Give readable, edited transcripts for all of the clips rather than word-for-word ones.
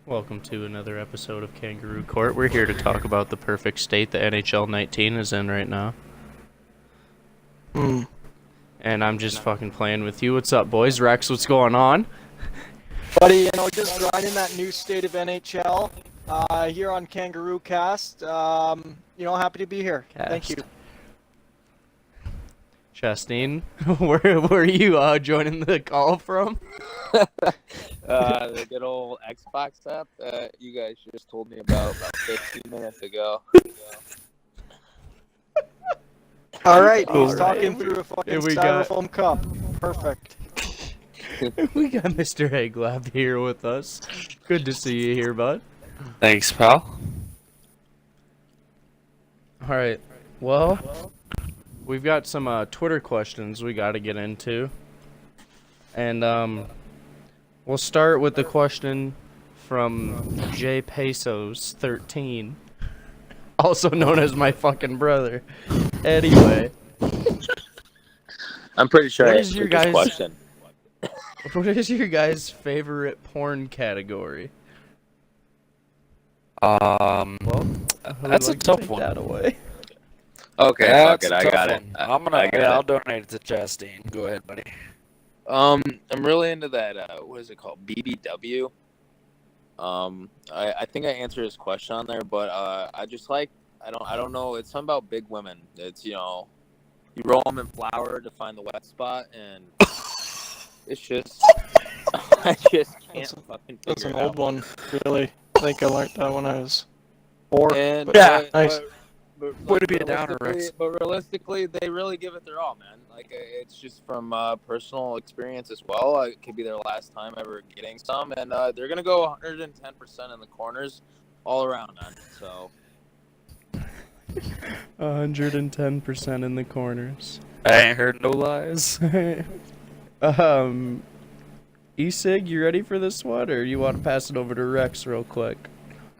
Welcome to another episode of Kangaroo Court. We're here to talk about the perfect state the NHL 19 is in right now. And I'm just fucking playing with you. What's up, boys? Rex, what's going on? Buddy, just riding that new state of NHL here on Kangaroo Cast. Happy to be here. Cast. Thank you. Chastain, where are you joining the call from? The good old Xbox app that you guys just told me about 15 minutes ago. All right, he's talking through a fucking we styrofoam cup. Perfect. We got Mr. Eglaf here with us. Good to see you here, bud. Thanks, pal. All right, well, we've got some Twitter questions we got to get into. And we'll start with the question from J Pesos 13, also known as my fucking brother. Anyway, I'm pretty sure What I is answered your this guys' question. what is your guys' favorite porn category? Well, that's a tough one. That away. Okay, fuck That's it, a I tough got it. one. I'll donate it to Chastain. Go ahead, buddy. I'm really into that. What is it called? BBW. I think I answered his question on there, but I just like I don't know. It's something about big women. It's you roll them in flour to find the wet spot, and it's just I just can't fucking figure That's an it old out. one, really. I think I learned that when I was 4. And Yeah, nice. Way to be a downer, Rex. But realistically, they really give it their all, man. Like it's just from personal experience as well. It could be their last time ever getting some, and they're gonna go 110% in the corners, all around, man. So 110% in the corners. I ain't heard no lies. E-Sig, you ready for this one, or you want to pass it over to Rex real quick?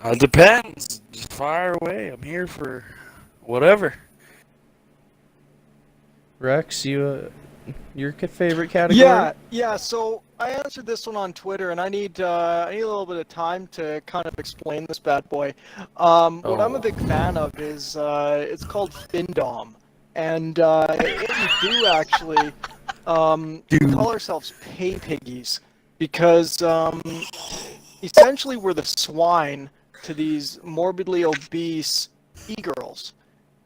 It depends. Just fire away. I'm here for whatever. Rex, your favorite category? Yeah. So I answered this one on Twitter, and I need a little bit of time to kind of explain this bad boy. What I'm a big fan of is it's called Findom, and what we do actually we call ourselves pay piggies because essentially we're the swine to these morbidly obese e-girls.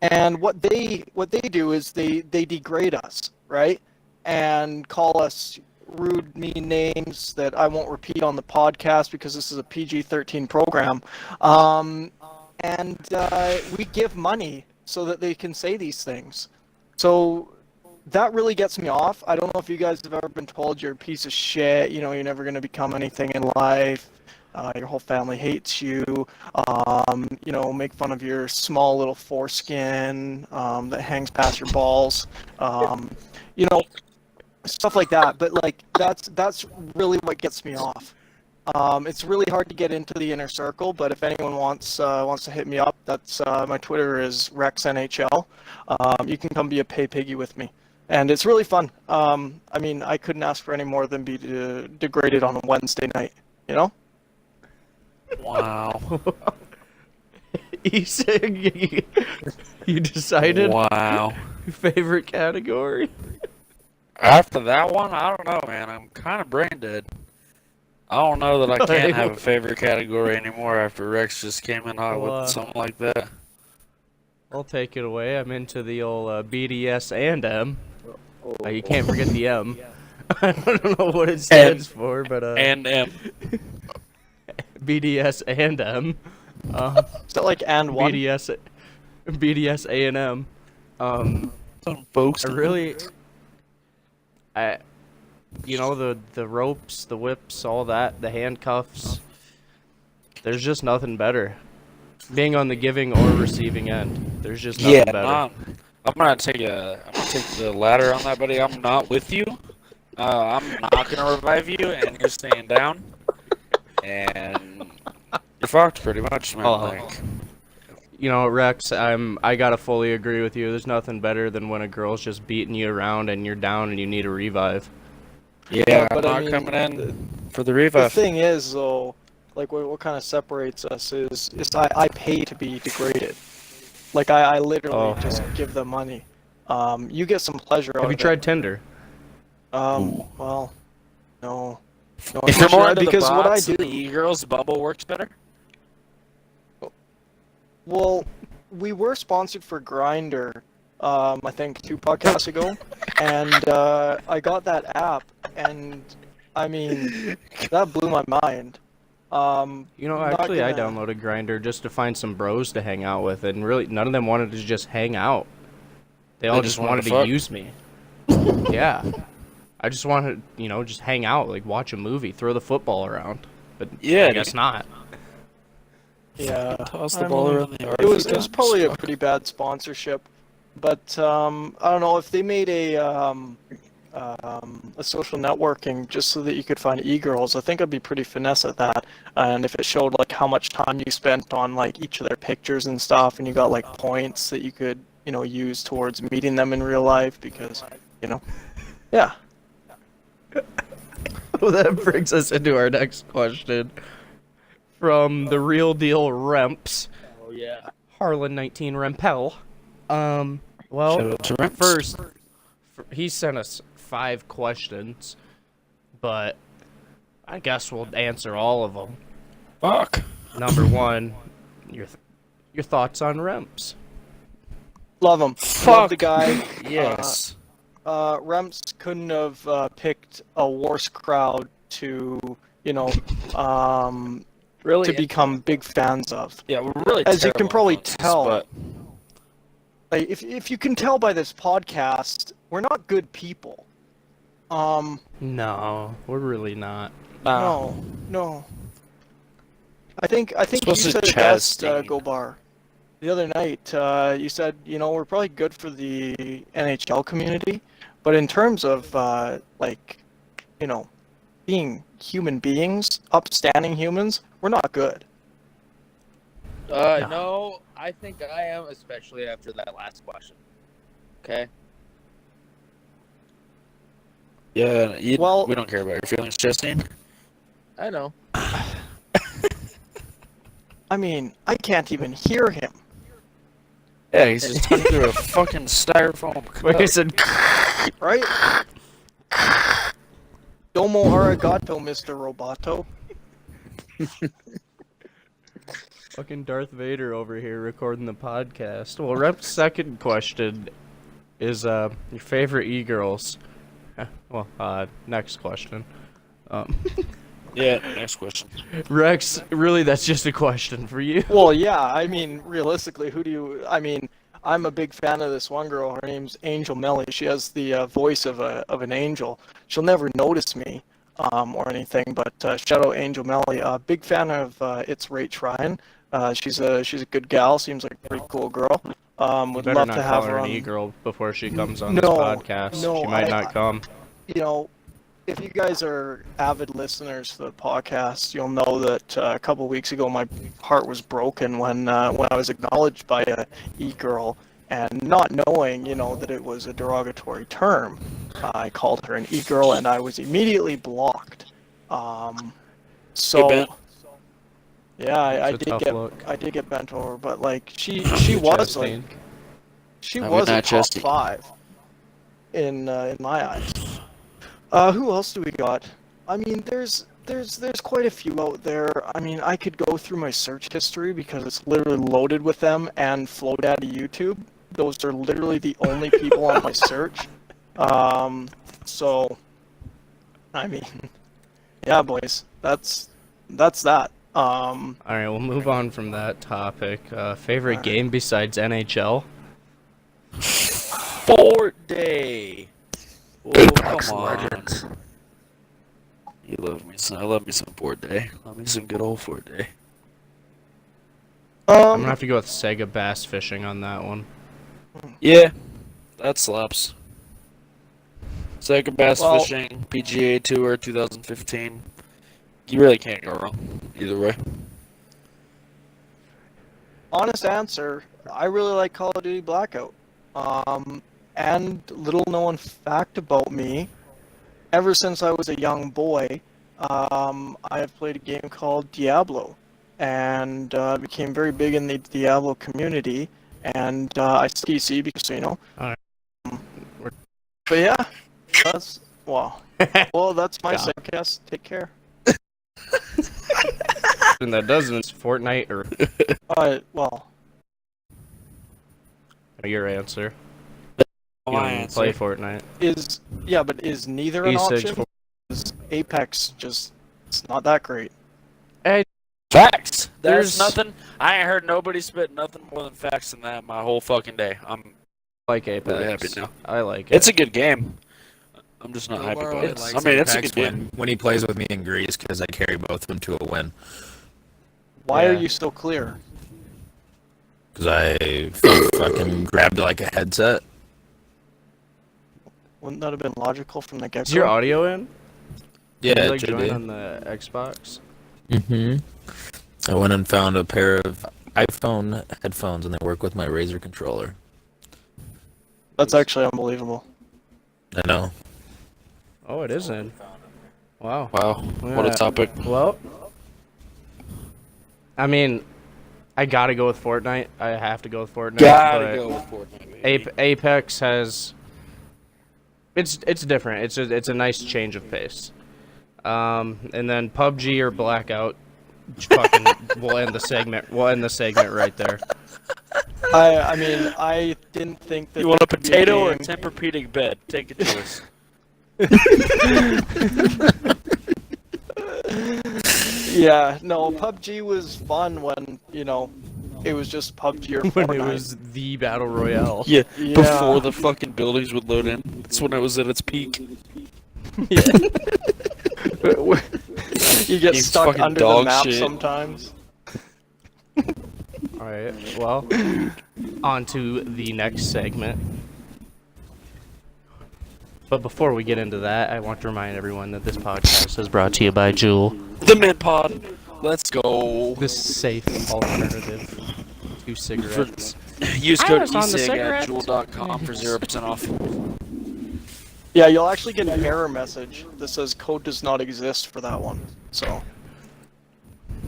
And what they do is they degrade us, right? And call us rude, mean names that I won't repeat on the podcast because this is a PG-13 program. And we give money so that they can say these things. So that really gets me off. I don't know if you guys have ever been told you're a piece of shit, you're never going to become anything in life. Your whole family hates you, make fun of your small little foreskin that hangs past your balls, stuff like that. But like that's really what gets me off. It's really hard to get into the inner circle, but if anyone wants to hit me up, that's my Twitter is RexNHL. You can come be a pay piggy with me, and it's really fun. I couldn't ask for any more than be degraded on a Wednesday night, Wow. E-Sig, you decided? Wow. Favorite category? After that one, I don't know, man. I'm kind of brain dead. I don't know that I can't have a favorite category anymore after Rex just came in hot with something like that. I'll take it away. I'm into the old BDS and M. You can't forget the M. I don't know what it stands for, but And M. BDS and M. Is that like and one? BDS A and M. Some folks. The ropes, the whips, all that, the handcuffs. There's just nothing better. Being on the giving or receiving end, there's just nothing better. I'm gonna take the latter on that, buddy. I'm not with you. I'm not gonna revive you, and you're staying down. And you're fucked, pretty much, man. Rex, I gotta fully agree with you. There's nothing better than when a girl's just beating you around and you're down and you need a revive. Yeah, but I'm not coming in for the revive. The thing is, though, Like what kind of separates us is I pay to be degraded. Like I literally Oh. just give them money. You get some pleasure out Have you of tried Tinder? it. Well, no. No, If you're more unfortunately, into the because what I bots do, and the e-girls, Bumble works better. well, we were sponsored for Grindr, I think 2 podcasts ago, and I got that app, and I mean, that blew my mind. You know, Not actually, I gonna. downloaded Grinder just to find some bros to hang out with, and really, none of them wanted to just hang out. They all just wanted to fuck. use me. Yeah. I just wanted, just hang out, like watch a movie, throw the football around. But Yeah, I guess not. Yeah, Toss the I ball mean, around the yard. it was probably a pretty bad sponsorship, but I don't know if they made a social networking just so that you could find e-girls. I think I'd be pretty finesse at that. And if it showed like how much time you spent on like each of their pictures and stuff, and you got like points that you could use towards meeting them in real life, because yeah. Well, that brings us into our next question from the real deal Remps. Oh yeah. Harlan 19 Rempel. Shout Well, out to Rems. first, he sent us 5 questions, but I guess we'll answer all of them. Fuck. Number 1, your thoughts on Remps? Love him. Love Fuck. the guy. Yes. Remps couldn't have picked a worse crowd to, Really? to become big fans of. Yeah, we're really As you can terrible probably influences, tell, but like if you can tell by this podcast, we're not good people. No, we're really not. No. I think you Supposed to said it Chaz best, Steen. Gobar. The other night, you said, we're probably good for the NHL community, but in terms of being human beings, upstanding humans, we're not good. No, I think I am, especially after that last question. Okay. yeah, Well- we don't care about your feelings, Justine. I know. I mean, I can't even hear him. Yeah, he's just talking through a fucking styrofoam cup. Like I said, Right? Domo arigato, Mr. Roboto. fucking Darth Vader over here recording the podcast. Well, Rep's second question is your favorite e-girls. Next question. Yeah, next question. Rex, really, that's just a question for you. Well, yeah, I mean, realistically, I'm a big fan of this one girl. Her name's Angel Melly. She has the voice of an angel. She'll never notice me or anything, but shout out Angel Melly. Big fan of It's Rach Ryan. She's a good gal. Seems like a pretty cool girl. You Would better love not to call have her her an on. e-girl before she comes on this No, podcast. no, She might not come. If you guys are avid listeners to the podcast, you'll know that a couple weeks ago my heart was broken when I was acknowledged by a e-girl, and not knowing, that it was a derogatory term, I called her an e-girl, and I was immediately blocked. bent. Yeah, I It's a did tough get look. I did get bent over, but like she was like Chastain. she I mean, was a not top Chastain. 5 in my eyes. Who else do we got? I mean, there's quite a few out there. I mean, I could go through my search history because it's literally loaded with them, and FlowDaddy YouTube. Those are literally the only people on my search. So, I mean, yeah, boys, that's that. All right, we'll move on from that topic. Favorite Alright. game besides NHL? Fort Day. Oh, come on. You love me some. I love me some Fort Day. Love me some good old Fort Day. I'm gonna have to go with Sega Bass Fishing on that one. Yeah, that slaps. Sega Bass Well- Fishing, PGA Tour 2015. You really can't go wrong either way. Honest answer, I really like Call of Duty Blackout. And little known fact about me, ever since I was a young boy, I have played a game called Diablo, and became very big in the Diablo community. And I ski because Alright. But yeah, that's well, that's my sidecast. Take care. And that doesn't Fortnite or Well, your answer. You My don't even answer. play Fortnite. but is neither an E6 option? Is Apex just it's not that great? Facts. There's- There's nothing. I ain't heard nobody spit nothing more than facts than that my whole fucking day. I'm Like Apex. really happy now. I like it. It's a good game. I'm just not happy Omar about only it. likes I mean, it's a Apex good game. when he plays with me in Greece because I carry both of them to a win. Why are Yeah. you still clear? Because I fucking grabbed like a headset. Wouldn't that have been logical from the get-go? Is your audio in? Yeah, Can you, it like should join be. on the Xbox? I went and found a pair of iPhone headphones and they work with my Razer controller. That's actually unbelievable. I know. Oh, it is in. Wow. Wow, what a Yeah. topic. Well, I mean, I gotta go with Fortnite. I have to go with Fortnite. Gotta but go with Fortnite, baby. Apex has. It's different. It's a nice change of pace. And then PUBG or Blackout. Fucking, we'll end the segment. We'll end the segment right there. I mean, I didn't think that. You want a there could be potato or a game- Tempur-Pedic bed? Take a choice. Yeah, no, PUBG was fun when it was just PUBG or When Fortnite. it was the battle royale. Yeah, Yeah. before the fucking buildings would load in. That's when it was at its peak. You get Game's stuck fucking under the dog map shit. sometimes. All right. Well, on to the next segment. But before we get into that, I want to remind everyone that this podcast is brought to you by Juul, The Mint Pod. Let's go. the safe alternative to cigarettes. Use I code was on the ESIG cigarette. at jewel.com for 0% off. Yeah, you'll actually get an error message that says code does not exist for that one. So,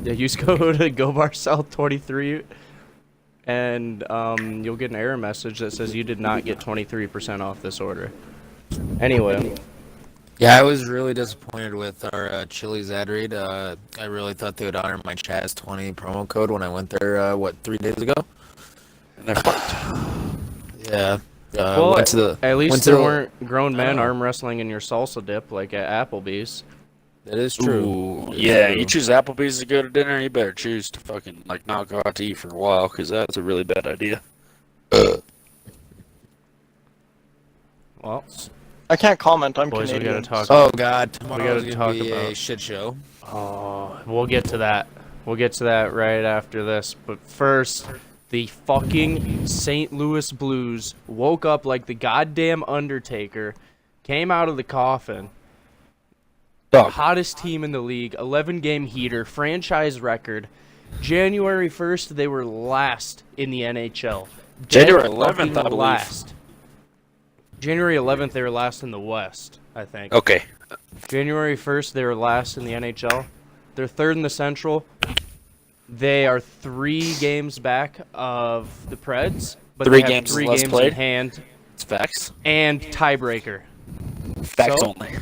Yeah, use code GoBarSouth23, and you'll get an error message that says you did not get 23% off this order. Anyway, Yeah, I was really disappointed with our Chili's ad read. I really thought they would honor my Chaz20 promo code when I went there, 3 days ago? And they're fucked. Yeah. well, went to the, at least went to there the- weren't grown men know. arm wrestling in your salsa dip like at Applebee's. That is true. Ooh, yeah, you choose Applebee's to go to dinner, you better choose to fucking, not go out to eat for a while, because that's a really bad idea. Well, I can't comment. I'm boys, we Canadian. gotta talk. Oh god, tomorrow's gotta gonna talk be a about- shit show. Oh, we'll get to that. We'll get to that right after this. But first, the fucking St. Louis Blues woke up like the goddamn Undertaker, came out of the coffin. Dog. Hottest team in the league, 11-game heater, franchise record. January 1st, they were last in the NHL. January Dead 11th, fucking I believe. last. January 11th, they were last in the West, I think. Okay. January 1st, they were last in the NHL. They're third in the Central. They are 3 games back of the Preds, but Three they have games 3 less games played? in hand It's facts. and tiebreaker. Facts So? only.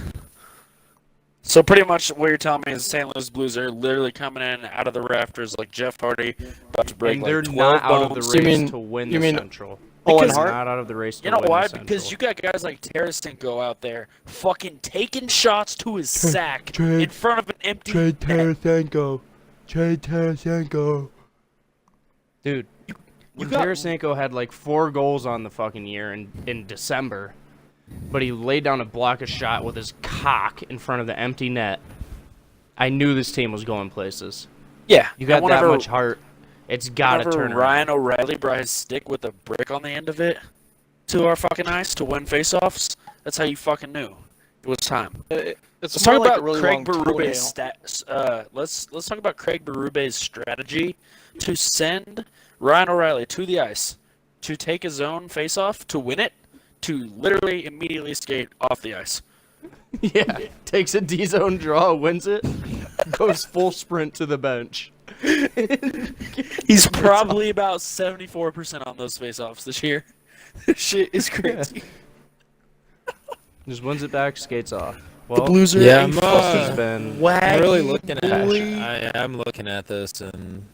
So pretty much what you're telling me is St. Louis Blues are literally coming in out of the rafters like Jeff Hardy, about to break And like they're 12 not out of the bones. race mean- to win you the mean Central. Owen Because- Hart? Not out of the race to You know win why? the Because Central. you got guys like Tarasenko out there fucking taking shots to his sack in front of an empty net. Tarasenko. Trade Tarasenko. Dude, You when got- Tarasenko had like 4 goals on the fucking year in December, but he laid down a block of shot with his cock in front of the empty net, I knew this team was going places. Yeah, You got and that whenever- much heart. It's gotta whenever turn around. Ryan O'Reilly brought his stick with a brick on the end of it to our fucking ice to win faceoffs, that's how you fucking knew it was time. It's Let's more talk like about a really Craig long toenail. Berube's stats. Let's talk about Craig Berube's strategy to send Ryan O'Reilly to the ice to take his own faceoff to win it, to literally immediately skate off the ice. Yeah, takes a D-zone draw, wins it, goes full sprint to the bench. He's probably about 74% on those face-offs this year. This shit is crazy. Just wins it back, skates off. The Well, Blues are Yeah, a I'm, has fucking been I'm really waggy looking at. bully. I'm looking at this and.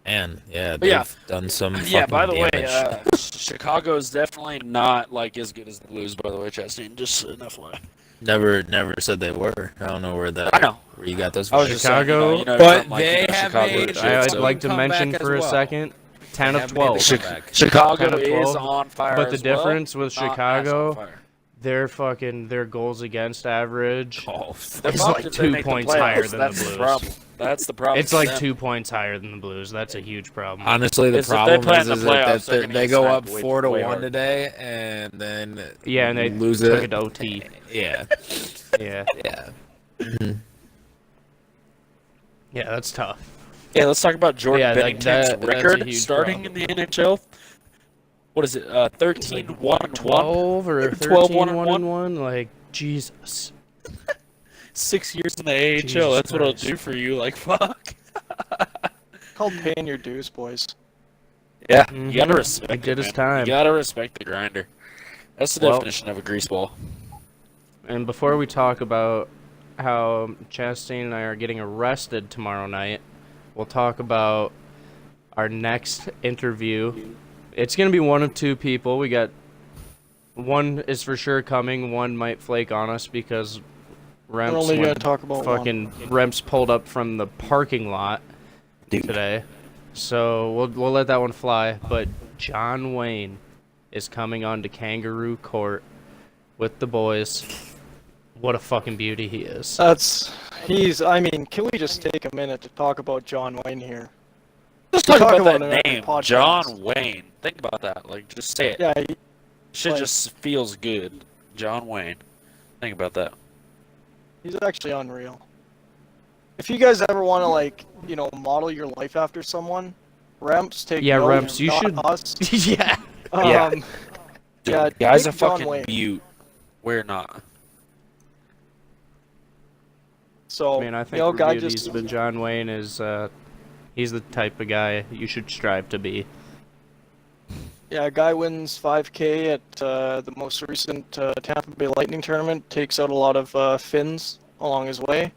Man, yeah, But they've yeah. done some Yeah, fucking by the way, damage. Chicago is definitely not like as good as the Blues. By the way, Chastain, just an FYI. Never said they were. I don't know where that. I know. Where you got those. I was from. just saying, Chicago, but from, like, they have Chicago made. and shit, I'd so- like to comeback mention as for a well. second, 10 They of have made 12. the comeback. Chicago 10 of is 12, on fire. But the as well, difference with not as on Chicago, fire. their goals against average Oh, They're It's fucked like if they 2 make the points playoffs. higher than That's the Blues. problem. That's the problem. It's for like them. 2 points higher than the Blues. That's a huge problem. honestly, the Is if they problem play in is, the is playoffs, that they're gonna they get go sniped up way- 4-1 way harder. today, and then Yeah, and they lose took it. it to OT. Yeah, Yeah, yeah. yeah, that's tough. Yeah, let's talk about Jordan Yeah, like Bennington's that's a record huge starting problem. in the NHL. What is it? 13-1-1, 12 or 12 13 1-1? 1-1, like Jesus. 6 years in the AHL. Jesus That's what it'll Christ. do for you. Like fuck. Called paying your dues, boys. Yeah, Mhm. you gotta respect. He did it, his man. time. You gotta respect the grinder. That's the Well- definition of a greaseball. And before we talk about how Chastain and I are getting arrested tomorrow night, we'll talk about our next interview. It's going to be one of two people. We got one is for sure coming. One might flake on us because We're only Remps gonna talk about fucking Remps pulled up from the parking lot today. So we'll let that one fly. But John Wayne is coming on to Kangaroo Court with the boys. What a fucking beauty he is. I mean, can we just take a minute to talk about John Wayne here? Just talk Talk about about that it on name, the podcast. John Wayne. Think about that. Like, just say it. Yeah, Shit like- just feels good. John Wayne. Think about that. he's actually unreal. If you guys ever want to, like, model your life after someone, Remps, take Yeah, note, Remps, you not should. us. Yeah. Yeah. Dude, Dude, guy's a take John fucking Wayne. beaut. We're not. So, I mean, I think guy we're beauties, just but John Wayne is, he's the type of guy you should strive to be. Yeah, a guy wins 5K at the most recent Tampa Bay Lightning tournament, takes out a lot of Finns along his way,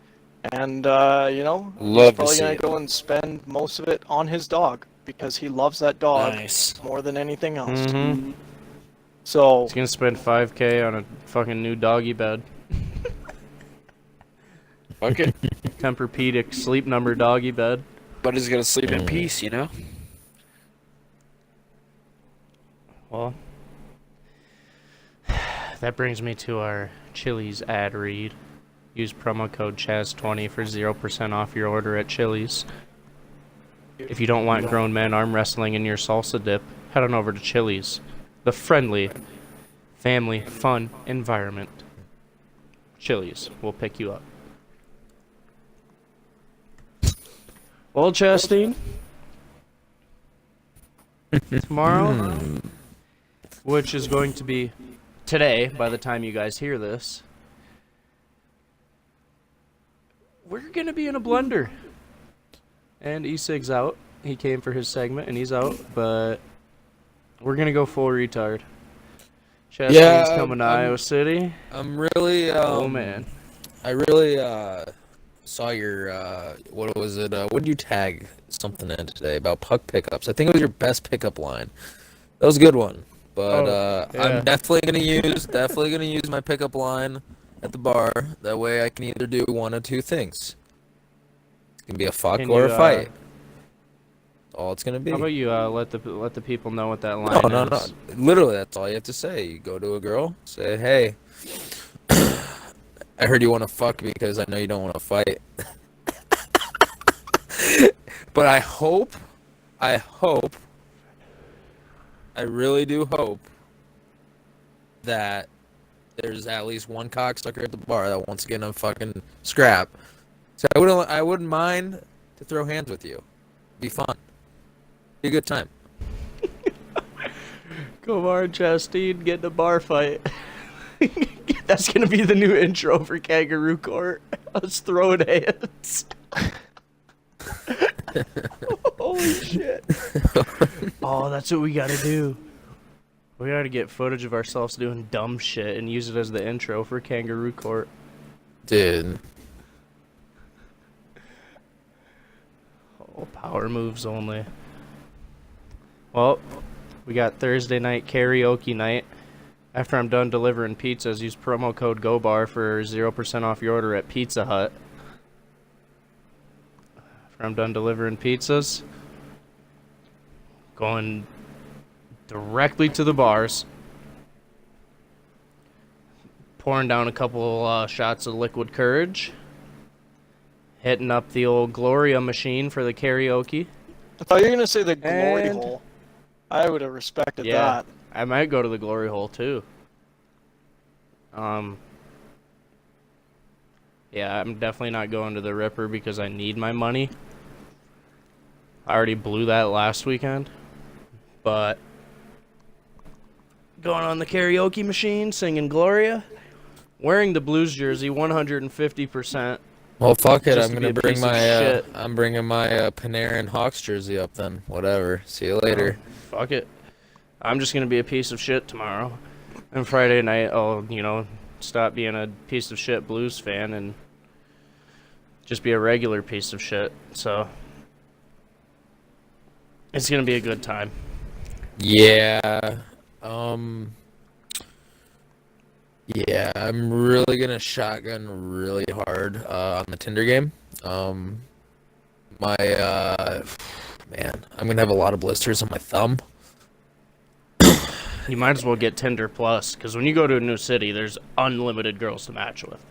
and Love he's to probably see gonna it. go and spend most of it on his dog because he loves that dog Nice. more than anything else. Mm-hmm. So, He's gonna spend 5K on a fucking new doggy bed. Fuck it. Tempur-Pedic sleep number doggy bed. But he's gonna sleep in peace, you know? Well, that brings me to our Chili's ad read. Use promo code CHAZ20 for 0% off your order at Chili's. If you don't want grown men arm wrestling in your salsa dip, head on over to Chili's. The friendly, family, fun environment. Chili's will pick you up. Well, Chastain, tomorrow, which is going to be today by the time you guys hear this, we're going to be in a blender. And E-Sig's out. He came for his segment and he's out, but we're going to go full retard. Chastain's Yeah, coming to Iowa City. I'm really. Oh, man. I really saw your what was it? What did you tag something in today about puck pickups? I think it was your best pickup line. That was a good one. But Yeah. I'm definitely gonna use my pickup line at the bar. That way I can either do one of two things. It's gonna be a fuck Can or you, a fight. That's all it's gonna be. How about you let the people know what that line No, no, is? no. Literally, that's all you have to say. You go to a girl, say, "Hey, I heard you want to fuck because I know you don't want to fight." But I really do hope that there's at least one cocksucker at the bar that wants to get in a fucking scrap. So I wouldn't mind to throw hands with you. Be fun. Be a good time. Come on, Chastain, get in a bar fight. Get That's gonna be the new intro for Kangaroo Court. Us throwing hands. Holy shit. Oh, that's what we gotta do. We gotta get footage of ourselves doing dumb shit and use it as the intro for Kangaroo Court. Dude. Oh, power moves only. Well, we got Thursday night karaoke night. After I'm done delivering pizzas, use promo code GOBAR for 0% off your order at Pizza Hut. After I'm done delivering pizzas, going directly to the bars, pouring down a couple shots of liquid courage, hitting up the old Gloria machine for the karaoke. I thought you were gonna say the glory And- hole. I would have respected Yeah, that. I might go to the glory hole too. Yeah, I'm definitely not going to the Ripper because I need my money. I already blew that last weekend. But going on the karaoke machine, singing Gloria, wearing the Blues jersey 150%. Well, fuck it. Just I'm to gonna be a bring piece of my shit. I'm bringing my Panarin Hawks jersey up then. Whatever. See you later. Fuck it. I'm just gonna be a piece of shit tomorrow. And Friday night, I'll, stop being a piece of shit Blues fan and just be a regular piece of shit. So it's gonna be a good time. Yeah. Yeah, I'm really gonna shotgun really hard on the Tinder game. Man, I'm gonna have a lot of blisters on my thumb. You might as well get Tinder Plus, because when you go to a new city, there's unlimited girls to match with.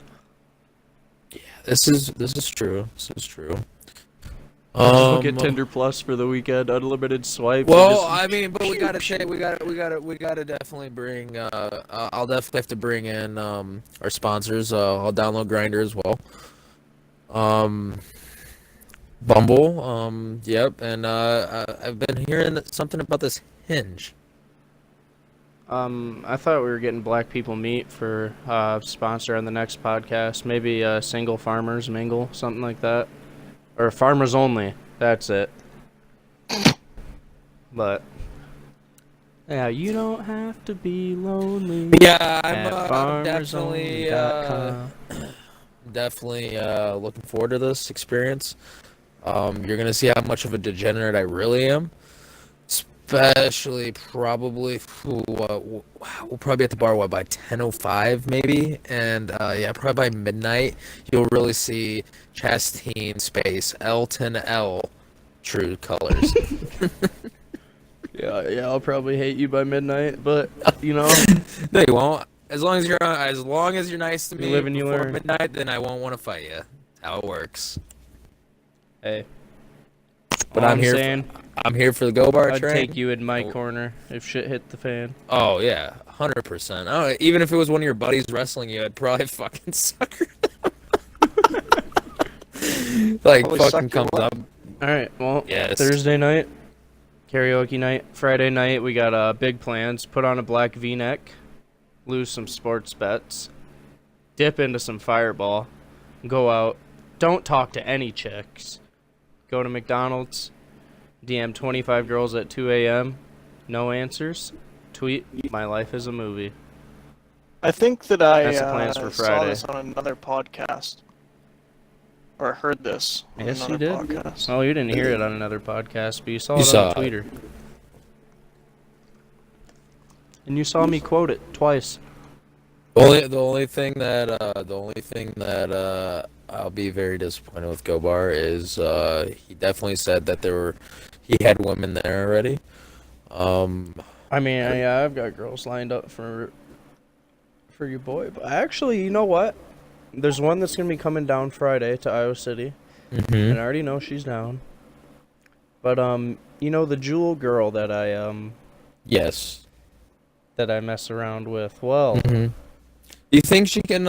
This is true. This is true. Just get Tinder Plus for the weekend, unlimited swipes. Well, I mean, but we gotta definitely bring. I'll definitely have to bring in our sponsors. I'll download Grindr as well. Bumble. Yep, and I've been hearing something about this Hinge. I thought we were getting Black People Meet for sponsor on the next podcast. Maybe Single Farmers Mingle, something like that. Or Farmers Only. That's it. But yeah, you don't have to be lonely. Yeah, at I'm definitely farmersonly.com. looking forward to this experience. You're gonna see how much of a degenerate I really am. Especially probably, we'll probably be at the bar, by 10:05 maybe? And, yeah, probably by midnight, you'll really see Chastain space Elton L true colors. Yeah, I'll probably hate you by midnight, but, No, you won't. As long as you're nice to me live and you before learn. midnight, then I won't want to fight you. How it works. hey. But all I'm here. saying, I'm here for the Go Bar I'd train. take you in my corner if shit hit the fan. Oh yeah, 100%. Oh, even if it was one of your buddies wrestling you, I'd probably fucking sucker them. Like Probably fucking suck your comes what? up. Alright, well, Yes. Thursday night, karaoke night. Friday night, we got big plans. Put on a black V-neck, lose some sports bets, dip into some Fireball, go out, don't talk to any chicks, go to McDonald's, DM 25 girls at 2 a.m., no answers, tweet, my life is a movie. I think that I That's the plans for saw Friday. this on another podcast. Or heard this on Yes, another you did. podcast. Oh, you didn't hear it on another podcast, but you saw You it saw on it. Twitter. And you saw me quote it twice. The only thing that I'll be very disappointed with Go Bar is he definitely said that he had women there already. I mean, yeah, I've got girls lined up for your boy, but actually, you know what? There's one that's gonna be coming down Friday to Iowa City, and I already know she's down. But the Jewel girl that Yes. that I mess around with. Well, Do you think she can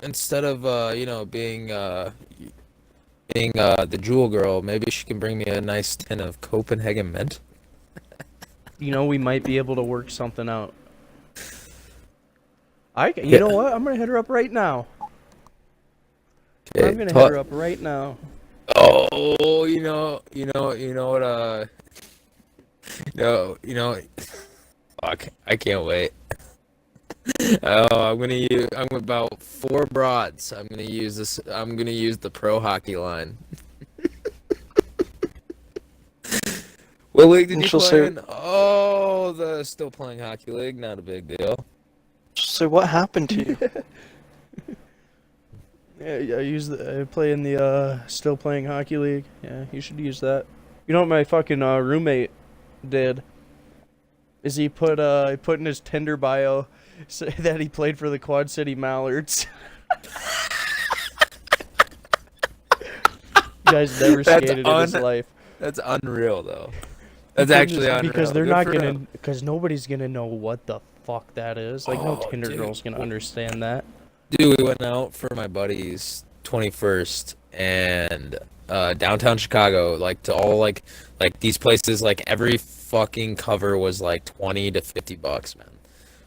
instead of being the Jewel girl, maybe she can bring me a nice tin of Copenhagen mint? we might be able to work something out. You know what? I'm gonna hit her up right now. Okay, I'm gonna hit her up right now. Oh, what? Fuck, I can't wait. Oh, I'm about 4 broads. I'm gonna use this. I'm gonna use the pro hockey line. What league did you play in? Oh, the still playing hockey league. Not a big deal. So what happened to you? Yeah, I play in the still playing hockey league. Yeah, you should use that. You know what my fucking roommate did? Is he put in his Tinder bio that he played for the Quad City Mallards. You guys never skated in his life. That's unreal, though. That's actually unreal. Because they're not gonna. Because nobody's gonna know what the fuck that is. Like, no Tinder girl's gonna understand that. Dude, we went out for my buddy's 21st and downtown Chicago, like to all like these places, like every fucking cover was like $20 to $50, man.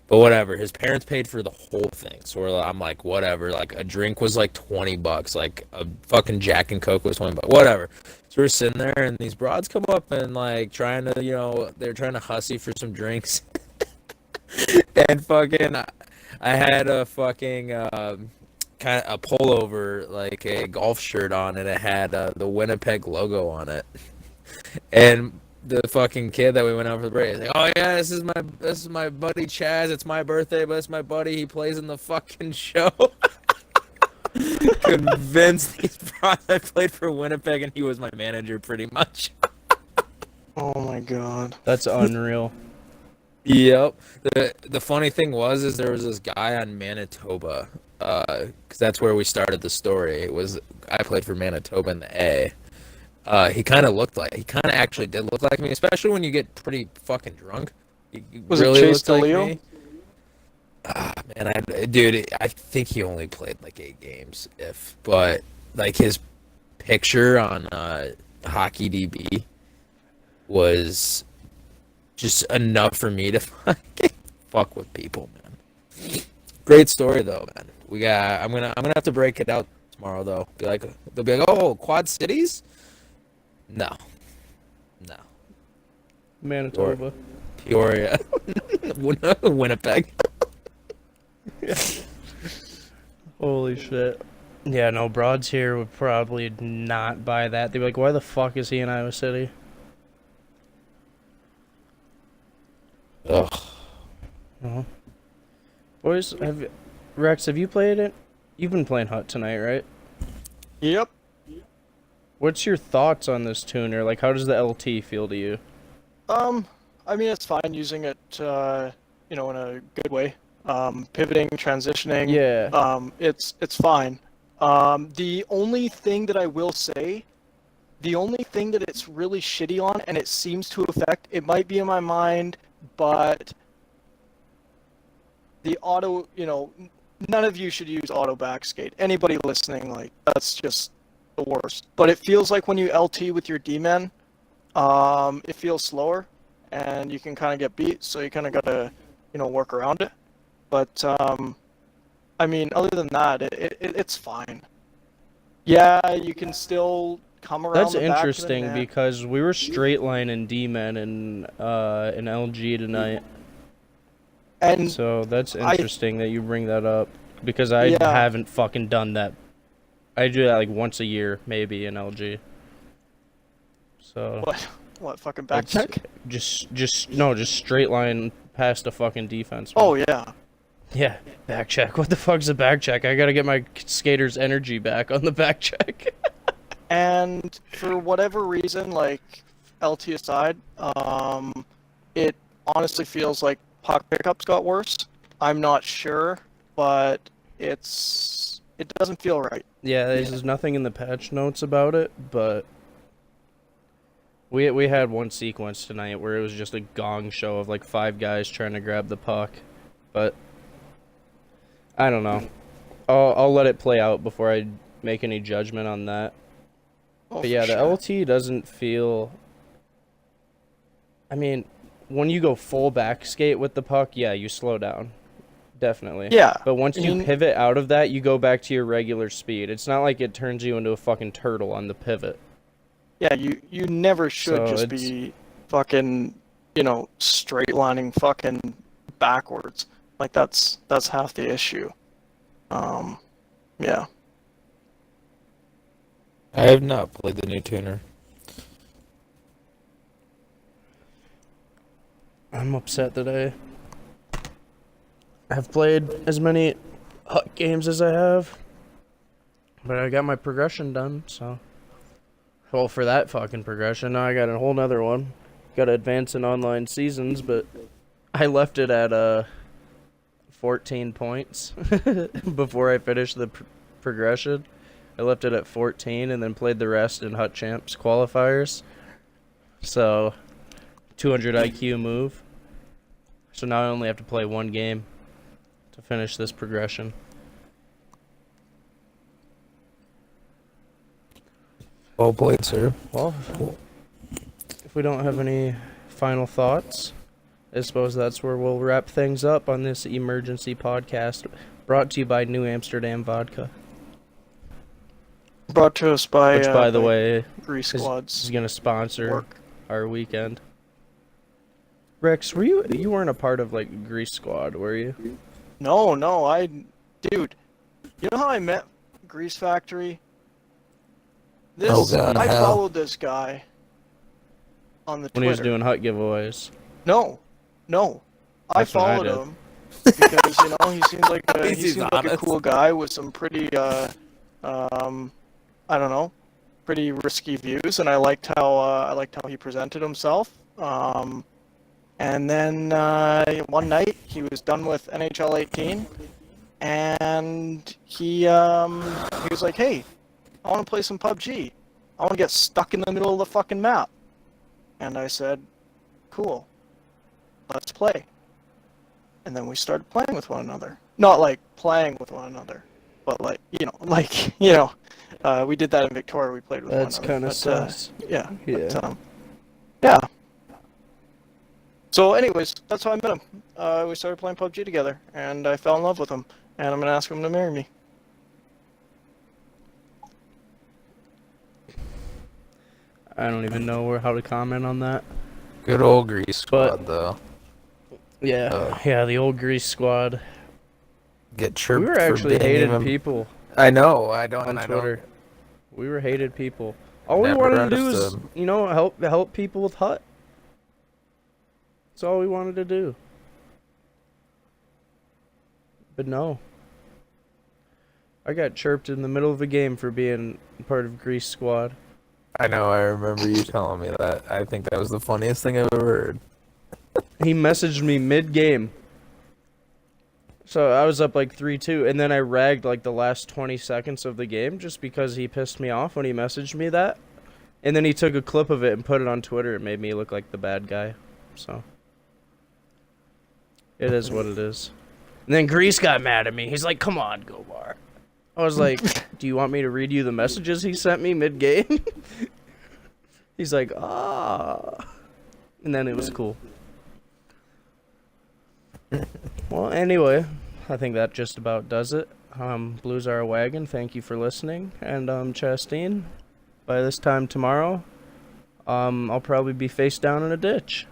But whatever, his parents paid for the whole thing, so I'm like, whatever. Like a drink was like $20, like a fucking Jack and Coke was $20, whatever. So we're sitting there, and these broads come up and like trying to, they're trying to hussy for some drinks, and fucking, I had a fucking kind of a pullover, like a golf shirt on, and it had the Winnipeg logo on it, and the fucking kid that we went out for the break is like, oh yeah, this is my buddy Chaz. It's my birthday, but it's my buddy. He plays in the fucking show. Convinced these broads I played for Winnipeg, and he was my manager pretty much. Oh my god. That's unreal. Yep. The funny thing is there was this guy on Manitoba, because that's where we started the story. I played for Manitoba in the A. He kind of actually did look like me, especially when you get pretty fucking drunk. Was it Chase DeLeo? Man, I think he only played like 8 games, but like his picture on Hockey DB was just enough for me to fuck with people, man. Great story though, man. I'm gonna have to break it out tomorrow though. They'll be like, oh, Quad Cities. No. Manitoba. Peoria. Winnipeg. Holy shit. Yeah, no, broads here would probably not buy that. They'd be like, why the fuck is he in Iowa City? Ugh. Uh-huh. Boys, Rex, have you played it? You've been playing Hut tonight, right? Yep. What's your thoughts on this tuner? Like, how does the LT feel to you? I mean, it's fine using it, in a good way. Pivoting, transitioning. Yeah. It's fine. The only thing that I will say, the only thing that it's really shitty on, and it seems to affect, it might be in my mind, but the auto, none of you should use auto backskate. Anybody listening, like, that's just the worst. But it feels like when you LT with your D-man, it feels slower, and you can kind of get beat, so you kind of got to, work around it. But, I mean, other than that, it's fine. Yeah, you can still come around. That's the back interesting because we were straight line in D-men in LG tonight. And so that's interesting that you bring that up because I haven't fucking done that. I do that like once a year, maybe in LG. So what fucking back check? Just straight line past the fucking defense. Man. Oh yeah. Yeah, back check. What the fuck's a back check? I gotta get my skater's energy back on the back check. And for whatever reason, like LT aside, it honestly feels like puck pickups got worse. I'm not sure, but it doesn't feel right. Yeah, there's nothing in the patch notes about it, but we had one sequence tonight where it was just a gong show of like 5 guys trying to grab the puck, but I don't know. I'll let it play out before I make any judgment on that. Oh, but yeah, the LT doesn't feel. I mean, when you go full back skate with the puck, yeah, you slow down. definitely. Yeah. But once I you mean- pivot out of that, you go back to your regular speed. It's not like it turns you into a fucking turtle on the pivot. Yeah, you never should So just it's- be fucking, straight lining fucking backwards. Like that's half the issue. Yeah. I have not played the new tuner. I'm upset that I have played as many hut games as I have. But I got my progression done, so. Well, for that fucking progression, now I got a whole nother one. Got to advance in online seasons, but I left it at 14 points before I finished the progression. I left it at 14 and then played the rest in Hut Champs qualifiers. So, 200 IQ move. So now I only have to play one game to finish this progression. Well played, sir. Well, if we don't have any final thoughts, I suppose that's where we'll wrap things up on this emergency podcast brought to you by New Amsterdam Vodka. Brought to us by Which, by the way, Grease is Squad's going to sponsor work. our weekend. Rex, you weren't a part of like Grease Squad, were you? No, dude, you know how I met Grease Factory? Oh, God, I how? followed this guy on the When Twitter. he was doing hut giveaways. No, I That's when I followed did. him because he seemed like He seems a honest. cool guy with some pretty I don't know, pretty risky views, and I liked how he presented himself. And then one night he was done with NHL 18, and he was like, "Hey, I want to play some PUBG. I want to get stuck in the middle of the fucking map." And I said, "Cool, let's play." And then we started playing with one another. Not like playing with one another, but we did that in Victoria. We played with That's one kind another. of sus. Yeah. Yeah. But, yeah. So, anyways, that's how I met him. We started playing PUBG together, and I fell in love with him. And I'm gonna ask him to marry me. I don't even know how to comment on that. Good old Grease But- Squad, though. Yeah, yeah, the old Grease Squad. Get chirped We were for actually being hated even- people I know. I don't. on I Twitter. don't. We were hated people. All we Never wanted to do is, understood. help people with hut. That's all we wanted to do. But no. I got chirped in the middle of a game for being part of Grease Squad. I know. I remember you telling me that. I think that was the funniest thing I've ever heard. He messaged me mid-game. So I was up like 3-2, and then I ragged like the last 20 seconds of the game just because he pissed me off when he messaged me that. And then he took a clip of it and put it on Twitter. It made me look like the bad guy. So it is what it is. And then Grease got mad at me. He's like, "Come on, Gobar." I was like, "Do you want me to read you the messages he sent me mid-game?" He's like, "Ah." And then it was cool. Well, anyway, I think that just about does it. Blues are a wagon. Thank you for listening. And Chastine, by this time tomorrow, I'll probably be face down in a ditch.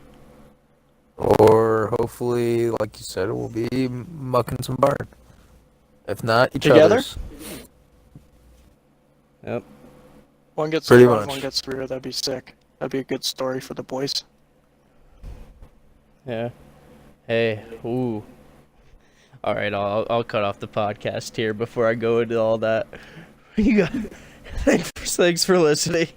Or hopefully, like you said, we'll be mucking some barn. If not, each Together? other's. Yep. One gets Pretty survive, much. one gets rear. That'd be sick. That'd be a good story for the boys. Yeah. Hey. Ooh. All right. I'll cut off the podcast here before I go into all that. You got. Thanks for listening.